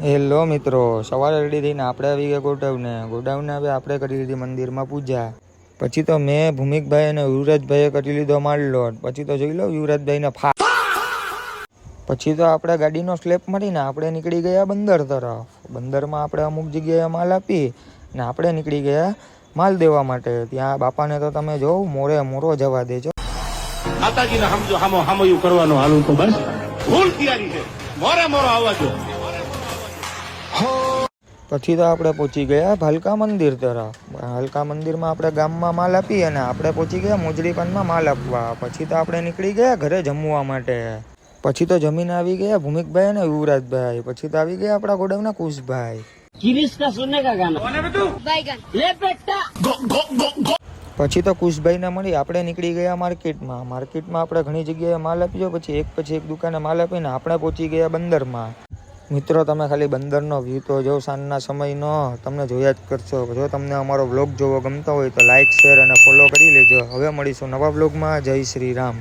Hello મિત્રો, સવારે ready થઈને આપણે આવી ગયા ગોડાઉને હવે આપણે કરી લીધી મંદિરમાં પૂજા. પછી તો મેં ભૂમિકભાઈ અને યુવરાજભાઈએ કરી લીધો માલલોડ. પછી તો જોઈ લો યુવરાજભાઈને પછી તો આપણે ગાડીનો સ્લેપ મારીને આપણે નીકળી ગયા બંદર તરફ. બંદરમાં આપણે અમુક જગ્યાએ માલ આપી ને આપણે નીકળી ગયા માલ દેવા માટે. ત્યાં બાપાને તો તમે જોવ મોરે મોરો જવા દેજો. માતાજીને સમજો હામયું કરવાનો હાલું તો બસ ભૂલ તૈયારી છે, મોરે મોરો આવવા દો. પછી તો આપણે પહોંચી ગયા ભાલકા મંદિર તરફ. ભાલકા મંદિરમાં આપણે ગામમાં માલ આપી અને આપણે પહોંચી ગયા મોજડીપાનમાં માલ આપવા. પછી તો આપણે નીકળી ગયા ઘરે જમવા માટે. પછી તો જમીને આવી ગયા ભૂમિકભાઈ અને યુવરાજભાઈ. પછી તો આવી ગયા આપણા ગોડાઉનના કુશભાઈ. પછી તો કુશભાઈને મળી આપણે નીકળી ગયા માર્કેટમાં. માર્કેટમાં આપણે ઘણી જગ્યાએ માલ આપ્યો. પછી એક દુકાને માલ આપીને આપણે પહોંચી ગયા બંદરમાં. મિત્રો તમે ખાલી બંદરનો વ્યૂ તો જો સાંજના સમયનો તમને જોયા જ કરશો. જો તમને અમારો વ્લોગ જોવો ગમતો હોય તો લાઇક, શેર અને ફોલો કરી લેજો. હવે મળીશું નવા વ્લોગમાં. જય શ્રી રામ.